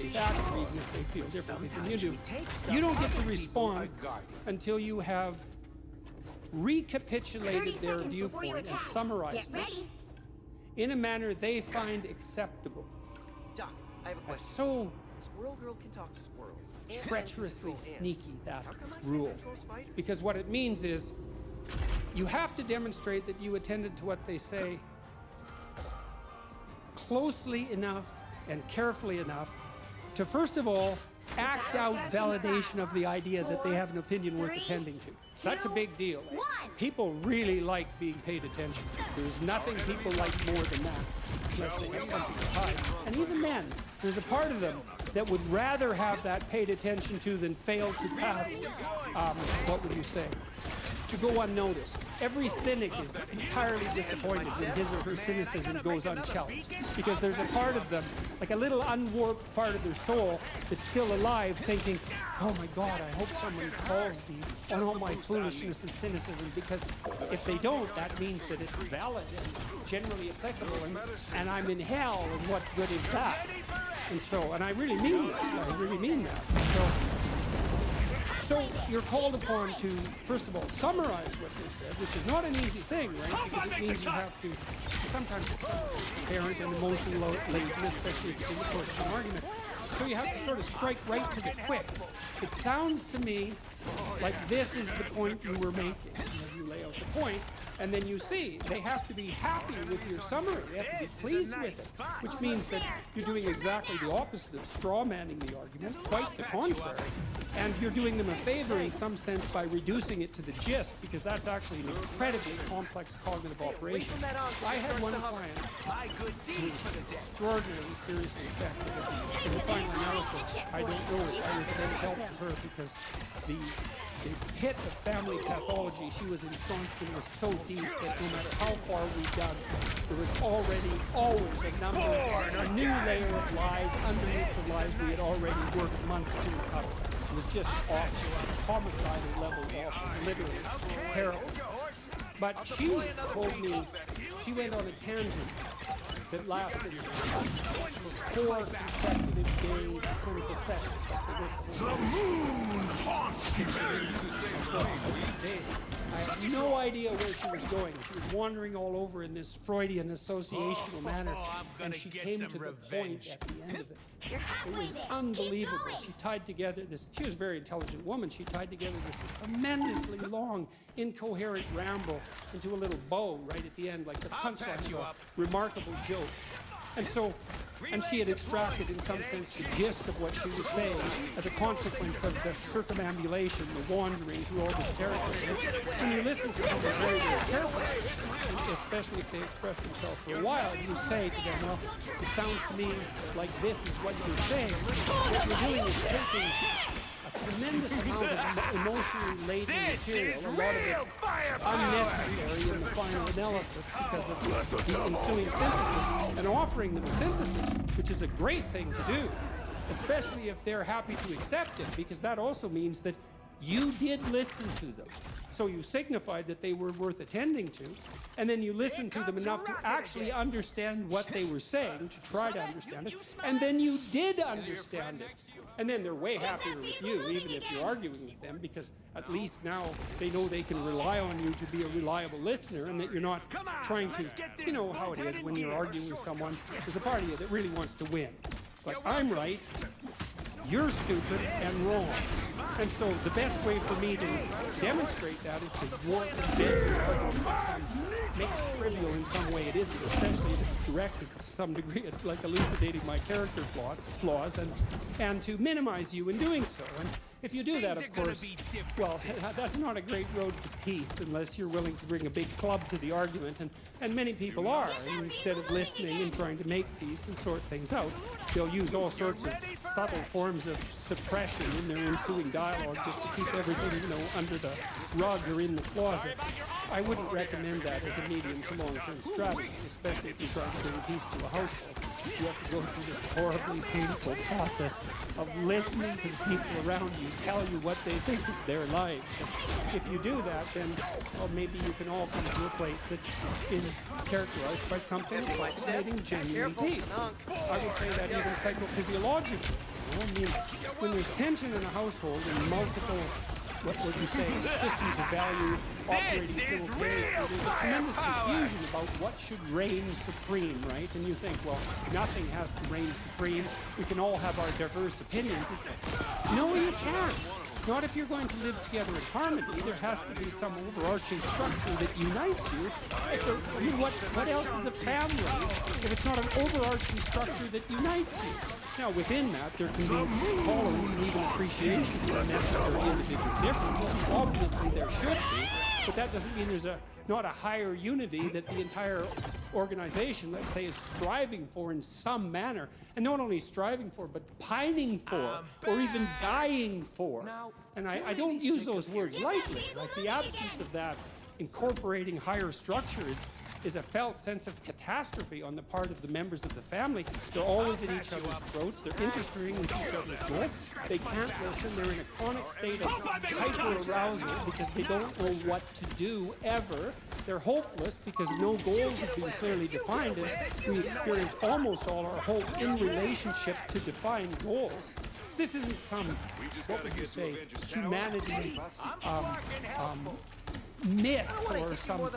faith act, or even if they feel differently than you do. You don't get to respond until you have recapitulated their viewpoint and summarized it in a manner they find acceptable. Doc, I have a question. So Squirrel Girl can talk to squirrels. treacherously sneaky, that rule. Because what it means is you have to demonstrate that you attended to what they say closely enough and carefully enough to, first of all, act out validation of the idea that they have an opinion worth attending to. That's a big deal. People really like being paid attention to. There's nothing people like more than that, unless they have something to hide. And even then, there's a part of them that would rather have that paid attention to than fail to pass, what would you say, to go unnoticed. Every cynic is entirely disappointed when his or her cynicism goes unchallenged, because there's a part of them, like a little unwarped part of their soul, that's still alive, thinking, oh my God, I hope someone calls me on all my foolishness and cynicism, because if they don't, that means that it's valid and generally applicable, and I'm in hell, and what good is that? And so, and I really mean that. I really mean that. So you're called upon to, first of all, summarize what they said, which is not an easy thing, right? Because it means you have to, sometimes it's apparent and emotional laden, especially if it's in the course of an argument. So you have to sort of strike right to the quick. It sounds to me like this is the point you were making. You lay out the point, and then you see they have to be happy with your summary. They have to be pleased with it, which means that you're doing exactly the opposite of straw-manning the argument, quite the contrary. And you're doing them a favor in some sense by reducing it to the gist, because that's actually an incredibly complex cognitive operation. I had one client who was extraordinarily seriously affected in the final analysis. I don't know if I was of any help to her, because the pit of family pathology she was ensconced in was so deep that no matter how far we dug, there was already always a new layer of lies underneath the lies we had already worked months to uncover. It was just off, homicidal level off, literally terrible. But she told me she went on a tangent that lasted 4 consecutive days clinical sessions. The moon haunts you! I had no idea where she was going. She was wandering all over in this Freudian associational manner, and she came to the point at the end of it. It was unbelievable. She tied together this, she was a very intelligent woman, she tied together this tremendously long, incoherent ramble into a little bow right at the end, like the punchline of a remarkable joke. And so, and she had extracted in some sense the gist of what she was saying as a consequence of the circumambulation, the wandering through all this territory. When you listen to them very, very carefully, especially if they express themselves for a while, you say to them, well, it sounds to me like this is what you're saying. What you're doing is taking a tremendous amount of emotionally laden material, a lot of it unnecessary in the final analysis because of the ensuing synthesis, and offering them a synthesis, which is a great thing to do, especially if they're happy to accept it, because that also means that you did listen to them. So you signified that they were worth attending to, and then you listened to them enough to actually understand what they were saying, to try to understand it, and then you did understand it. And then they're way happier with you, even if you're arguing with them, because at least now they know they can rely on you to be a reliable listener, and that you're not trying to, you know how it is when you're arguing with someone, there's a part of you that really wants to win. It's like, I'm right, you're stupid and wrong. And so the best way for me to demonstrate that is to warp and bend the argument by make it trivial in some way it isn't, especially if it's directed to some degree at like elucidating my character flaws and to minimize you in doing so. And if you do that, of course, well, that's not a great road to peace unless you're willing to bring a big club to the argument, and many people are. And instead of listening and trying to make peace and sort things out, they'll use all sorts of subtle forms of suppression in their ensuing dialogue just to keep everything, you know, under the rug or in the closet. I wouldn't recommend that as a medium to long-term strategy, especially if you're trying to bring peace to a household. You have to go through this horribly painful process of listening to the people around you tell you what they think of their lives. If you do that, then well, maybe you can all come to a place that is characterized by something approximating genuine peace. I would say that even psychophysiologically. I mean, when there's tension in a household and multiple, what would you say, systems of value operating simultaneously, there's a tremendous confusion about what should reign supreme, right? And you think, well, nothing has to reign supreme. We can all have our diverse opinions. No, you can't. Not if you're going to live together in harmony. There has to be some overarching structure that unites you. I mean, what else is a family if it's not an overarching structure that unites you? Now, within that, there can be tolerance and even appreciation for necessary individual differences. Obviously, there should be, but that doesn't mean there's not a higher unity that the entire organization, let's say, is striving for in some manner. And not only striving for, but pining for, or even dying for. And I don't use those words lightly. Like, the absence of that incorporating higher structures is a felt sense of catastrophe on the part of the members of the family. They're always at each other's throats. They're interfering with each other's goals. They can't listen. They're in a chronic state of hyper-arousal because they don't know what to do ever. They're hopeless because no goals have been clearly defined, and we experience almost all our hope in relationship to defined goals. This isn't some, what would you say, humanity's myth or some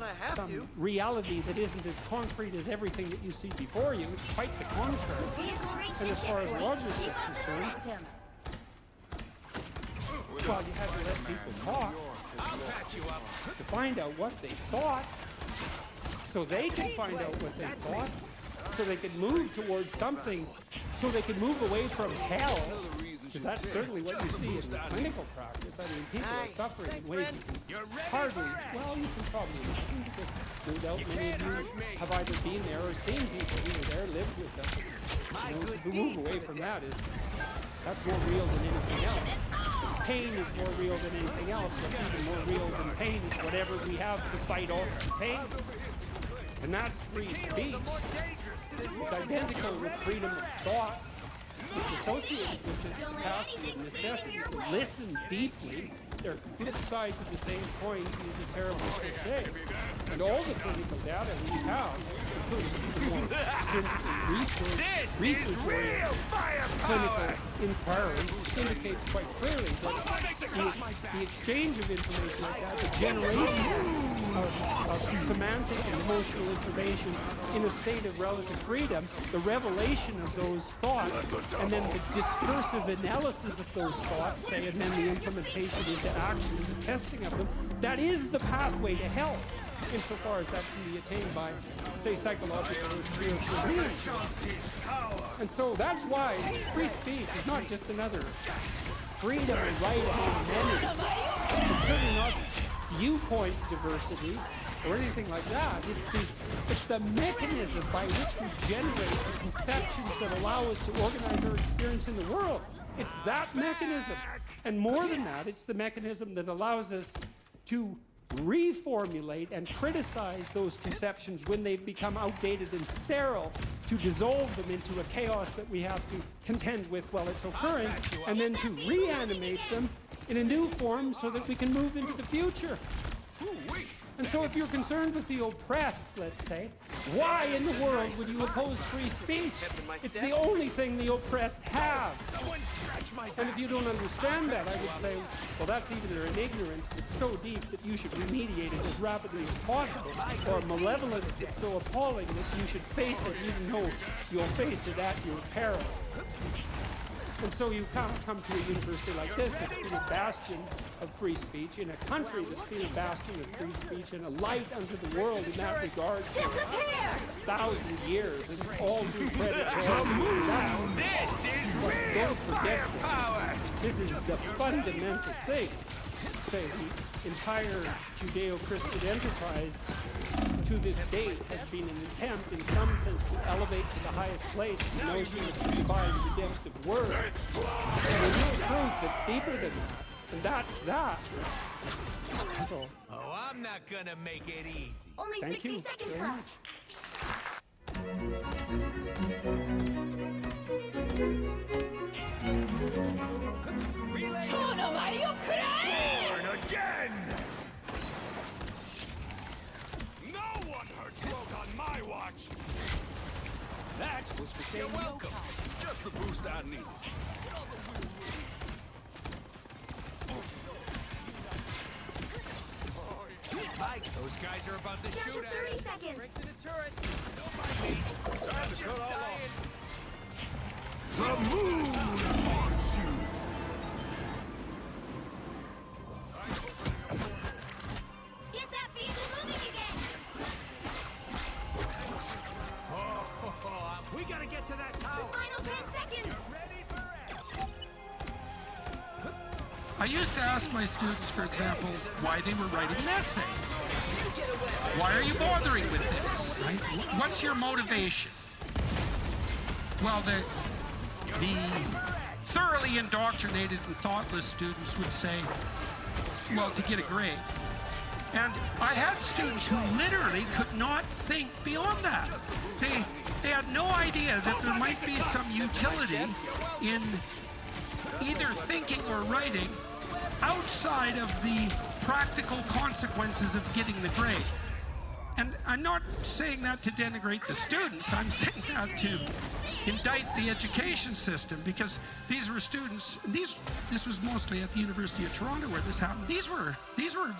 reality that isn't as concrete as everything that you see before you. It's quite the contrary. And as far as Rogers is concerned, well, you had to let people talk to find out what they thought, so they can find out what they thought, so they could move towards something, so they could move away from hell. Because that's certainly what you see in clinical practice. I mean, people are suffering in ways you can hardly, well, you can probably imagine, because no doubt many of you have either been there or seen people who were there, lived with them. You know, to move away from that that's more real than anything else. Pain is more real than anything else. What's even more real than pain is whatever we have to fight off the pain. And that's free speech. It's identical with freedom of thought. It's associated with this capacity and necessity to listen deeply. They're flip sides of the same coin, to use a terrible cliche. And all the clinical data we have, including the more stringent research-oriented clinical inquiry, indicates quite clearly that the exchange of information like that, the generation of semantic and emotional information in a state of relative freedom, the revelation of those thoughts, and then the discursive analysis of those thoughts, say, and then the implementation into action and the testing of them, that is the pathway to health, insofar as that can be attained by, say, psychological or spiritual means. And so that's why free speech is not just another freedom and right among many. It's certainly not viewpoint diversity or anything like that. It's the mechanism by which we generate the conceptions that allow us to organize our experience in the world. It's that mechanism. And more than that, it's the mechanism that allows us to reformulate and criticize those conceptions when they've become outdated and sterile, to dissolve them into a chaos that we have to contend with while it's occurring, and then to reanimate them in a new form so that we can move into the future. And so if you're concerned with the oppressed, let's say, why in the world would you oppose free speech? It's the only thing the oppressed have. And if you don't understand that, I would say, well, that's either an ignorance that's so deep that you should remediate it as rapidly as possible, or a malevolence that's so appalling that you should face it even though you'll face it at your peril. And so you can't come to a university like this that's been a bastion of free speech, in a country that's been a bastion of free speech, and a light unto the world in that regard for 1,000 years, and all due credit to all who do that. This is But real don't forget firepower! this is the fundamental thing. Say, the entire Judeo-Christian enterprise to this date has been an attempt, in some sense, to elevate to the highest place the notion of the divine redemptive word. And a real truth that's deeper than that. And that's that. So, Oh, I'm not gonna make it easy. Only thank 60 you seconds very left. much. Born again! No one hurts Rogue on my watch! That was for saying welcome. Just the boost I need. Mike, those guys are about to shoot at 30 us. seconds. Break to the turret. Don't mind me. I'm just dying. The moon haunts you. Get that vehicle moving again. We gotta get to that tower. Final 10 seconds. Ready for action. I used to ask my students, for example, why they were writing an essay. Why are you bothering with this? Right? What's your motivation? Well, the thoroughly indoctrinated and thoughtless students would say, well, to get a grade. And I had students who literally could not think beyond that. They had no idea that there might be some utility in either thinking or writing outside of the practical consequences of getting the grade. And I'm not saying that to denigrate the students, I'm saying that to indict the education system, because these were students, this was mostly at the University of Toronto where this happened. These were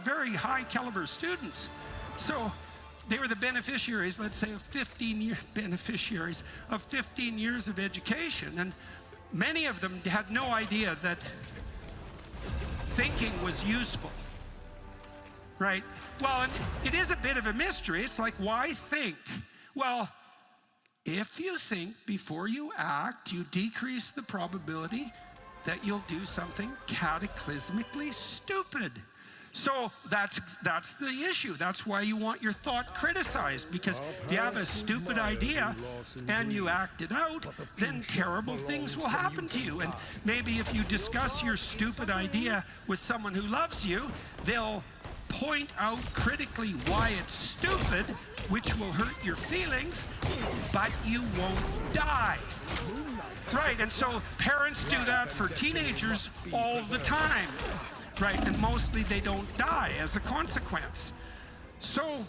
very high caliber students. So they were the beneficiaries, let's say, of 15 years of education, and many of them had no idea that thinking was useful, right? Well, and it is a bit of a mystery. It's like, why think? Well, if you think before you act, you decrease the probability that you'll do something cataclysmically stupid. So that's the issue. That's why you want your thought criticized, because if you have a stupid idea and you act it out, then terrible things will happen to you. And maybe if you discuss your stupid idea with someone who loves you, they'll point out critically why it's stupid, which will hurt your feelings, but you won't die. Right, and so parents do that for teenagers all the time. Right, and mostly they don't die as a consequence. So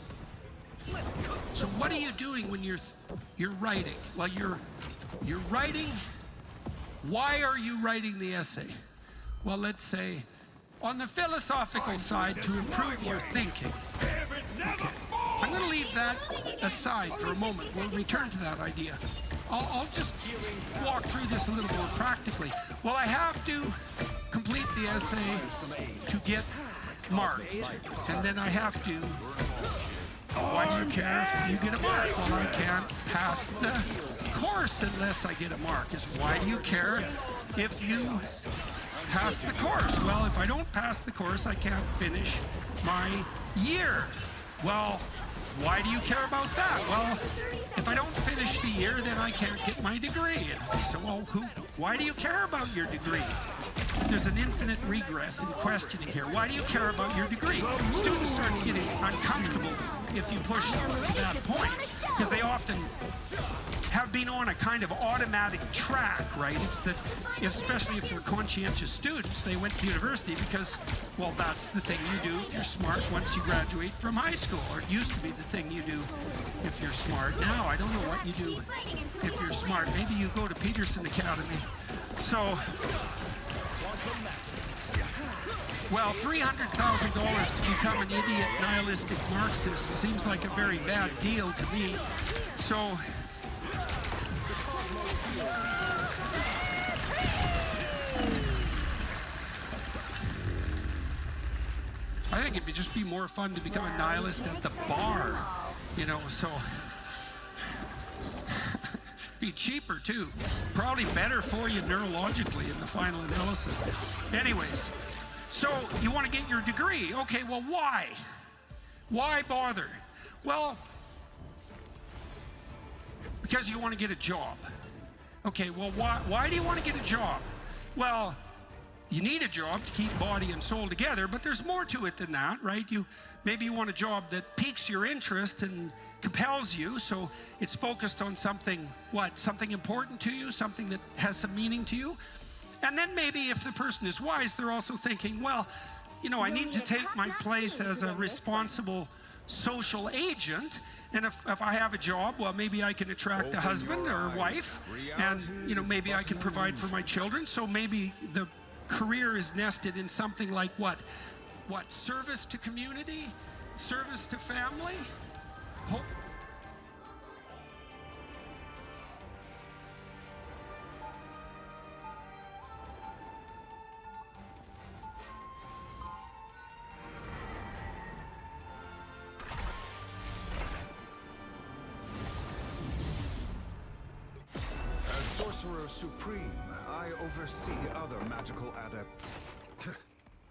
what are you doing when you're writing? Well, you're writing. Why are you writing the essay? Well, let's say on the philosophical side, to improve your thinking. Okay. I'm going to leave that aside for a moment. We'll return to that idea. I'll just walk through this a little more practically. Well, I have to complete the essay to get marked, and then I have to. Why do you care if you get a mark? Well, I can't pass the course unless I get a mark. Is why do you care if you pass the course? Well, if I don't pass the course, I can't finish my year. Well, why do you care about that? Well, if I don't finish the year, then I can't get my degree. And so, well, why do you care about your degree? There's an infinite regress in questioning here. Why do you care about your degree? Students start getting uncomfortable if you push them to that point, because they often have been on a kind of automatic track, right? It's that, especially if they're conscientious students, they went to university because, well, that's the thing you do if you're smart once you graduate from high school, or it used to be the thing you do if you're smart. Now, I don't know what you do if you're smart. Maybe you go to Peterson Academy. So, well, $300,000 to become an idiot nihilistic Marxist seems like a very bad deal to me. So, I think it'd just be more fun to become a nihilist at the bar, you know, so be cheaper too. Probably better for you neurologically in the final analysis. Anyways, so you want to get your degree. Okay, well, why? Why bother? Well, because you want to get a job. Okay, well, why do you want to get a job? Well, you need a job to keep body and soul together, but there's more to it than that, right? Maybe you want a job that piques your interest and compels you, so it's focused on something, something important to you, something that has some meaning to you. And then maybe if the person is wise, they're also thinking, well, you know, I need to take my place as a responsible social agent. And if I have a job, well, maybe I can attract a husband or a wife, and, you know, maybe I can provide for my children. So maybe the career is nested in something like what? What? Service to community? Service to family? Hope. As Sorcerer Supreme, I oversee other magical adepts.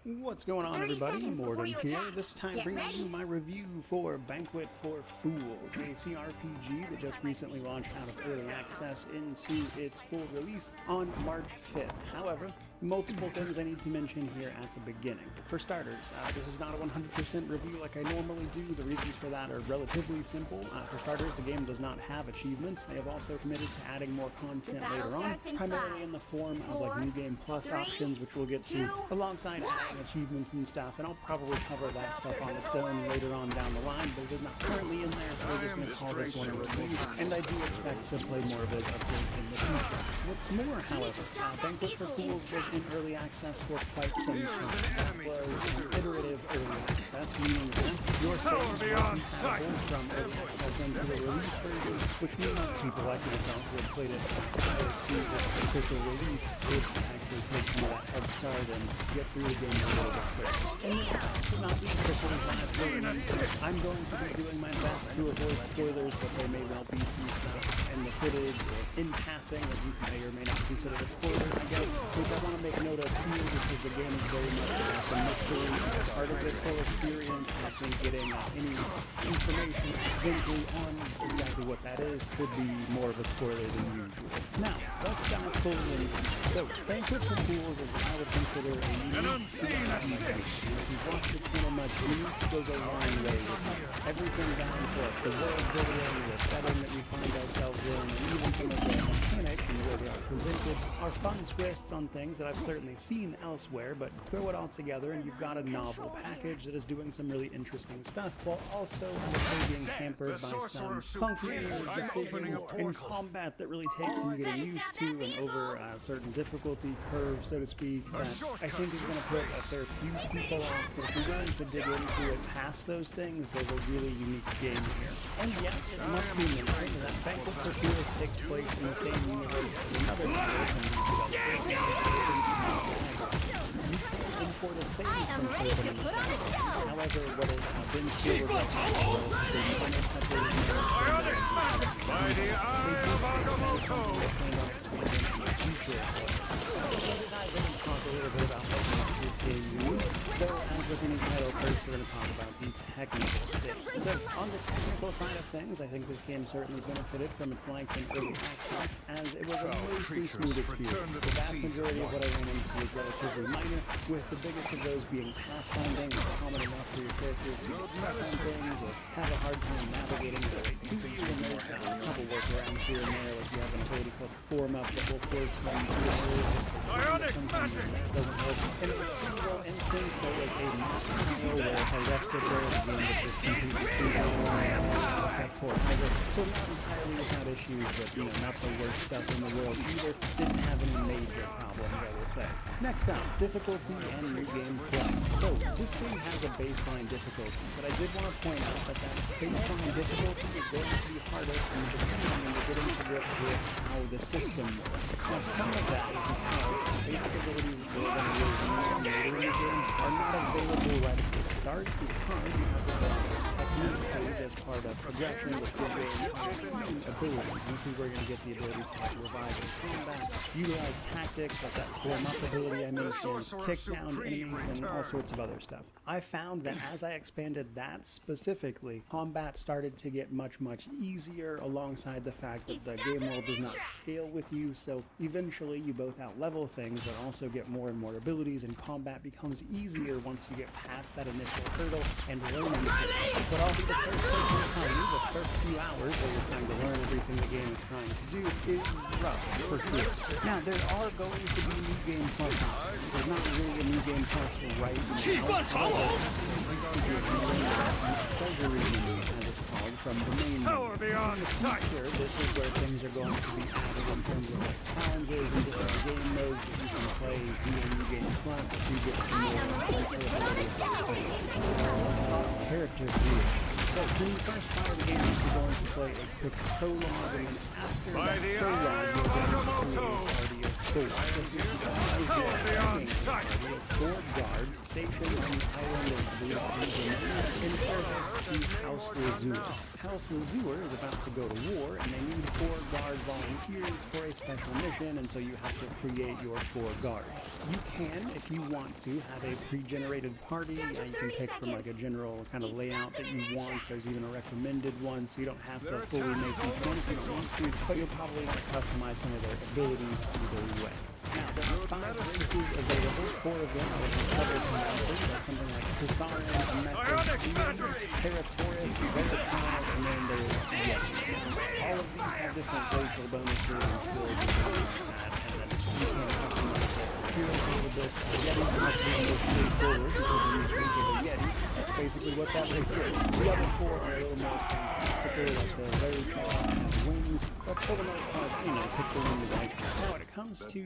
What's going on, 30 everybody? seconds before Morden you here, attack. this time Get bringing ready. you my review for Banquet for Fools, a CRPG that just recently launched out of early access into its full release on March 5th. However, multiple things I need to mention here at the beginning. For starters, this is not a 100% review like I normally do. The reasons for that are relatively simple. For starters, the game does not have achievements. They have also committed to adding more content battle later on, starts in primarily 5, in the form of like 4, New Game Plus 3, options, which we'll get to 2, alongside 1. adding achievements and stuff, and I'll probably cover that stuff on its own later on down the line, but it is not currently in there, so we're just going to call this one a review, and I do expect to play more of it update in the future. What's more, however, Banquet for Fools was in early access for quite some time. That was an iterative early access, meaning that your saves were compatible from early access into the release version, which means people like myself who had played it prior to this official release would actually take some of that head start and get through the game a little bit quicker. And this should not be officially last release. I'm going to be doing my best to avoid spoilers, but there may well be some stuff in the footage or in passing that you may or may not consider a spoiler, I guess, which I want to make note of here because the game is very much about the mystery as part of this whole experience. I think getting any information accidentally on exactly what that is could be more of a spoiler than usual. Now, let's dive fully into it. So, Banquet for Fools is what I would consider a unique CRPG. If you've watched the channel much, unique goes a long way with it. Everything down to the world building, the setting that we find ourselves in, and even some of the mechanics and the way they are presented are fun twists on things that I've certainly seen elsewhere, but throw it all together and you've got a novel package that is doing some really interesting stuff, while also being hampered by some clunky decisions in combat that really takes some getting used to and over a certain difficulty curve, so to speak, that I think is going to put a fair few people off, but if you're willing to dig into it past those things, there's a really unique game here. And yes, it must be mentioned that Banquet for Fools takes place in the same universe as another import a save I am from ready to put on a show. However, what has been still By the eye of Agamotto! Talk a little bit about what makes this game unique. So, as with any title, first we're going to talk about the technical state. So, on the technical side of things, I think this game certainly benefited from its length in early access, as it was a mostly smooth experience. The vast majority of what I ran into was relatively minor, with the biggest of those being pathfinding, which is common enough for your characters to get stuck on things or have a hard time navigating their way to you, and there's a couple workarounds here and there, like you have an ability called Form Up that will force them to Ionic magic! that doesn't work. And in a single instance, there was a mass tile where if I rested there at the end of this that for either. So not entirely without issues, but not the worst stuff in the world either. Didn't have any major problems, I will say. Next up, difficulty and New Game Plus. So this game has a baseline difficulty, but I did want to point out that that baseline difficulty is going to be hardest in the beginning when you're getting to grip with how the system works. Now some of that is because basic abilities that we're going to use later in the game are not available right at the start because you have to learn those techniques page as part of progression with your game abilities. This is where you're going to get the ability to revive in combat, utilize tactics like that form up ability I mentioned, kick down enemies, and all sorts of other stuff. I found that as I expanded that specifically, combat started to get much easier, alongside the fact that the game world does not scale with you, so eventually you both out-level things, but also get more and more abilities, and combat becomes easier once you get past that initial hurdle and learning it. But I'll be the first person to tell you, the first few hours where you're trying to learn everything the game is trying to do is rough, for sure. Now, there are going to be new game plus options. There's not really a new game plus right now. Treasure review, as it's called, from the main Power beyond sight. Here, this is where things are going to be added in terms of like challenges and different game modes that you can play via New Game Plus to get some more character creation. So when you first fire the game, you're going to play a quick prologue, and then after that prologue, you're going to create a party of 4. Power beyond sight. 4 guards stationed on the island of Blue in service to House Lazur. House Lazur is about to go to war, and they need 4 guard volunteers for a special mission, and so you have to create your 4 guards. You can, if you want to, have a pre-generated party. You can pick from like a general kind of layout that you want. There's even a recommended one, so you don't have to fully make each one if you don't want to, but you'll probably want to customize some of their abilities either way. Now, there are 5 races available, 4 of them are other commanders, like something like Hussarian, Territorius, Versatile, and then there's Yeti. All of these have different racial bonuses and skills and things like that, and then you can customize the heroes a little bit. Yeti is much more straightforward, because when you think of a Yeti, that's basically what that race is. The other 4 are a little more fantastical, like the very tall wings, but for the most part, you know, pick the one you like. Now, when it comes to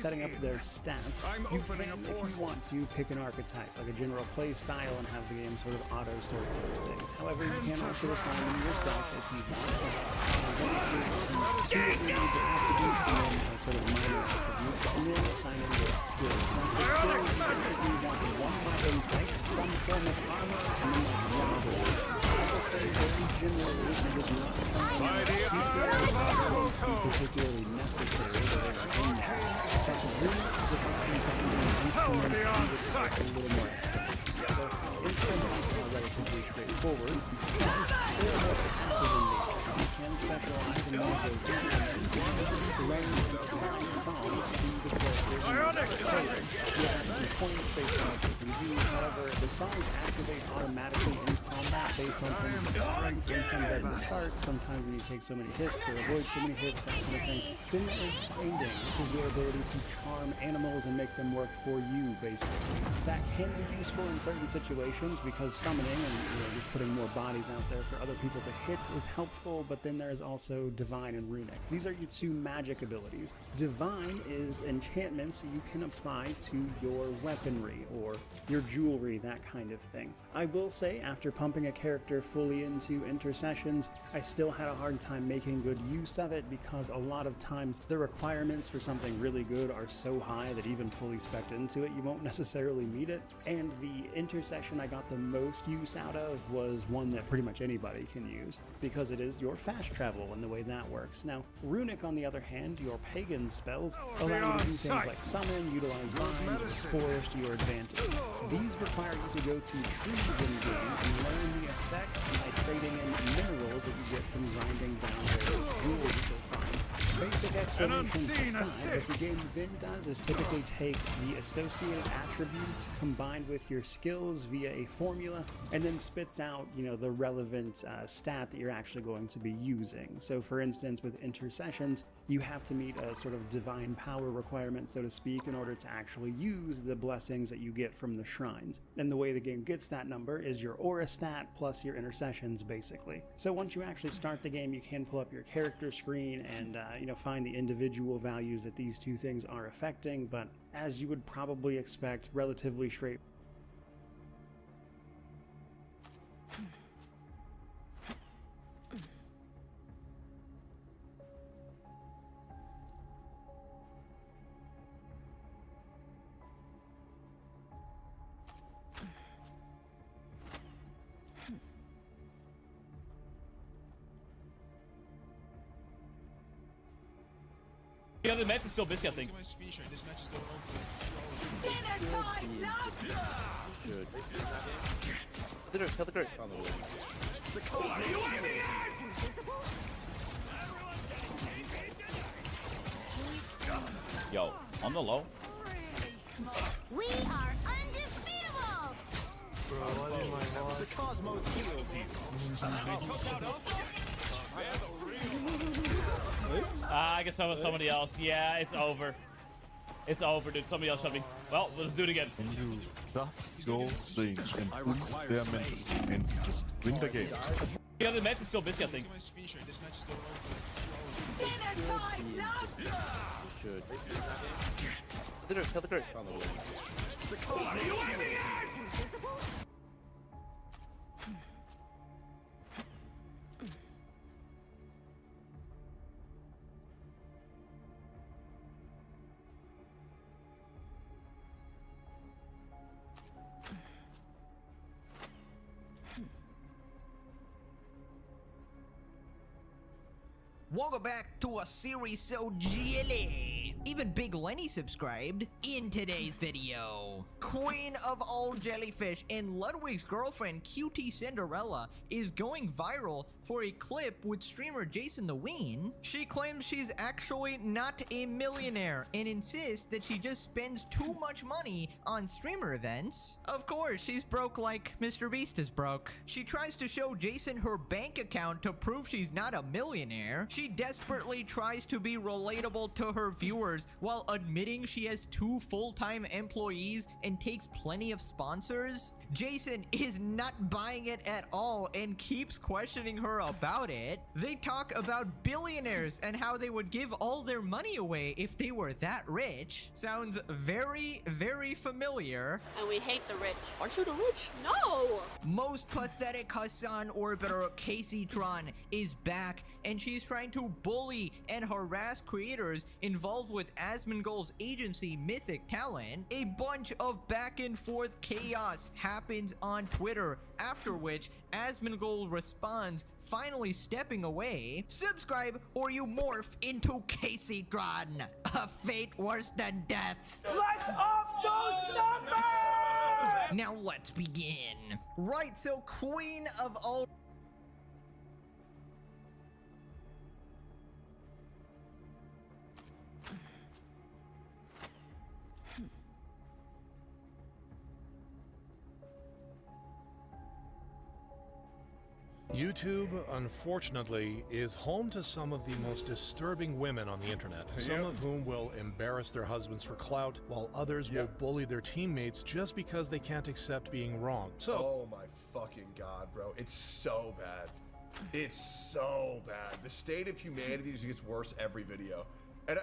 setting up their stats, you can, if you want to, pick an archetype, like a general play style, and have the game sort of auto-sort those things. However, you can also assign them yourself if you want. Two of the attributes, and then sort of minor attributes, and then assigning your skills. Now, for skills, you basically want one weapon type, some form of armor, and then one ability. I will say very generally, it is not particularly necessary that it's in there. That's really the option that you can Power beyond sight. a little more expectation. So, instruments are relatively straightforward. They're more passive in nature. You can specialize in one of those instruments to learn and assign songs to the characters. You have some points based on what you can do. However, the songs activate automatically in combat based on things like strength, sometimes right at the start, sometimes when you take so many hits or avoid so many hits, that kind of thing. Then there's binding. This is your ability to charm animals and make them work for you, basically. That can be useful in certain situations because summoning and just putting more bodies out there for other people to hit is helpful, but then there's also Divine and Runic. These are your 2 magic abilities. Divine is enchantments you can apply to your weaponry or your jewelry, that kind of thing. I will say, after pumping a character fully into intercessions, I still had a hard time making good use of it because a lot of times the requirements for something really good are so high that even fully spec'd into it, you won't necessarily meet it. And the intercession I got the most use out of was one that pretty much anybody can use, because it is your fast travel and the way that works. Now, Runic, on the other hand, your pagan spells allow you to do things like summon, utilize mind, force to your advantage. These require you to go to trees in-game and learn the effects by trading in minerals that you get from grinding down various jewels that you'll find. Basic explanations aside, what the game then does is typically take the associated attributes combined with your skills via a formula, and then spits out, you know, the relevant stat that you're actually going to be using. So for instance, with intercessions, you have to meet a sort of divine power requirement, so to speak, in order to actually use the blessings that you get from the shrines. And the way the game gets that number is your aura stat plus your intercessions, basically. So once you actually start the game, you can pull up your character screen and find the individual values that these 2 things are affecting, but as you would probably expect, relatively straight. The other match is still Biscuit, I think. Should. Kill the group. Yo, on the low. We are undefeatable! The Cosmos heals you. I guess somebody else. Yeah, it's over. It's over, dude. Somebody else shot me. Well, let's do it again. Can you just go swing and put their mental and just win the game? The other match is still Biscuit, I think. Should. Kill the group. Welcome back to a series so jelly. Even Big Lenny subscribed. In today's video, Queen of all jellyfish and Ludwig's girlfriend Cutie Cinderella is going viral for a clip with streamer Jason the Ween. She claims she's actually not a millionaire and insists that she just spends too much money on streamer events. Of course, she's broke like Mr. Beast is broke. She tries to show Jason her bank account to prove she's not a millionaire. She desperately tries to be relatable to her viewers while admitting she has 2 full-time employees and takes plenty of sponsors. Jason is not buying it at all and keeps questioning her about it. They talk about billionaires and how they would give all their money away if they were that rich. Sounds very, very familiar. And we hate the rich. Aren't you the rich? No! Most pathetic Hassan Orbiter Casey Tron is back, and she's trying to bully and harass creators involved with Asmongold's agency Mythic Talent. A bunch of back and forth chaos happens on Twitter, after which Asmongold responds, finally stepping away. Subscribe or you morph into Casey Tron. A fate worse than death. Let's up those numbers! Now let's begin. Right, so Queen of all... YouTube, unfortunately, is home to some of the most disturbing women on the internet, some of whom will embarrass their husbands for clout, while others will bully their teammates just because they can't accept being wrong. So, oh my fucking god, bro. It's so bad. It's so bad. The state of humanity just gets worse every video. And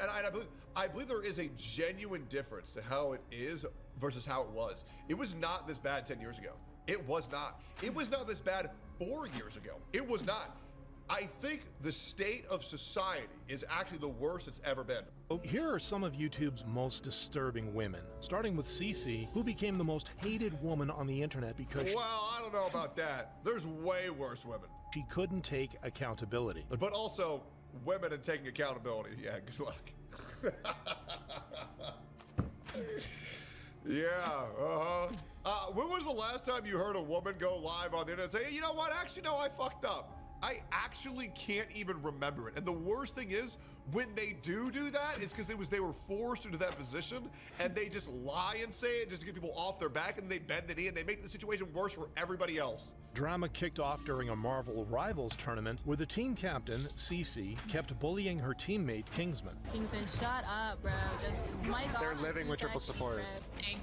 I believe there is a genuine difference to how it is versus how it was. It was not this bad 10 years ago. It was not. It was not this bad 4 years ago. It was not. I think the state of society is actually the worst it's ever been. Here are some of YouTube's most disturbing women, starting with Cece, who became the most hated woman on the internet because well, I don't know about that. There's way worse women. She couldn't take accountability. But also, women and taking accountability. Yeah, good luck. Yeah, when was the last time you heard a woman go live on the internet and say, hey, you know what, actually, no, I fucked up? I actually can't even remember it. And the worst thing is, when they do that, it's because they were forced into that position, and they just lie and say it just to get people off their back, and they bend the knee, and they make the situation worse for everybody else. Drama kicked off during a Marvel Rivals tournament where the team captain, Cece, kept bullying her teammate, Kingsman. Kingsman, shut up, bro. Just, my God. They're living with triple support.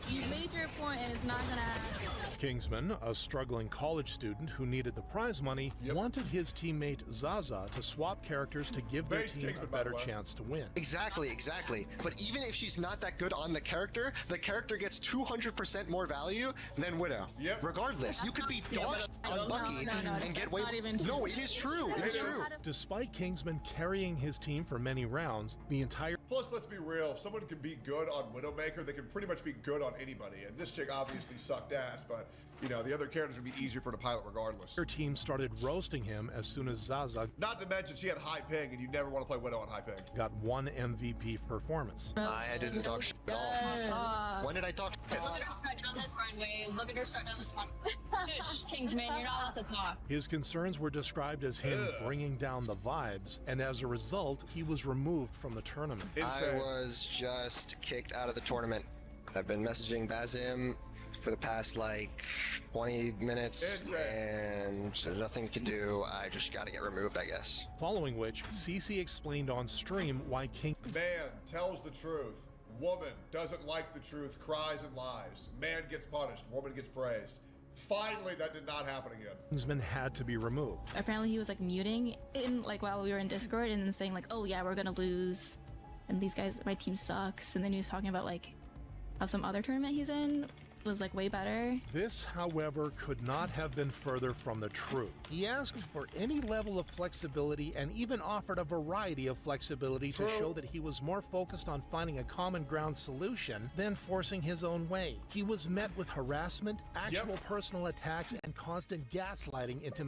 You made your point, and it's not gonna happen. Kingsman, a struggling college student who needed the prize money, wanted his teammate Zaza to swap characters to give their team a better chance to win. Exactly. But even if she's not that good on the character gets 200% more value than Widow. Regardless, you could be dog unlucky and get away. No, it is true. It is true. Despite Kingsman carrying his team for many rounds, the entire... Plus, let's be real, if someone can be good on Widowmaker, they can pretty much be good on anybody. And this chick obviously sucked ass, but, you know, the other characters would be easier for the pilot regardless. Her team started roasting him as soon as Zaza Not to mention she had high ping, and you never want to play Widow on high ping. got one MVP performance. I didn't talk shit at all. When did I talk shit? Look at her strut down this runway. Look at her strut down this one. Shush, Kingsman, you're not allowed to talk. His concerns were described as him bringing down the vibes, and as a result, he was removed from the tournament. I was just kicked out of the tournament. I've been messaging Bazim for the past like 20 minutes, and there's nothing to do. I just gotta get removed, I guess. Following which, CC explained on stream why Man tells the truth. Woman doesn't like the truth, cries and lies. Man gets punished, woman gets praised. Finally, that did not happen again. Kingsman had to be removed. Apparently he was like muting in like while we were in Discord and then saying like, oh yeah, we're gonna lose. And these guys, my team sucks. And then he was talking about like how some other tournament he's in was like way better. This, however, could not have been further from the truth. He asked for any level of flexibility and even offered a variety of flexibility to show that he was more focused on finding a common ground solution than forcing his own way. He was met with harassment, actual personal attacks, and constant gaslighting into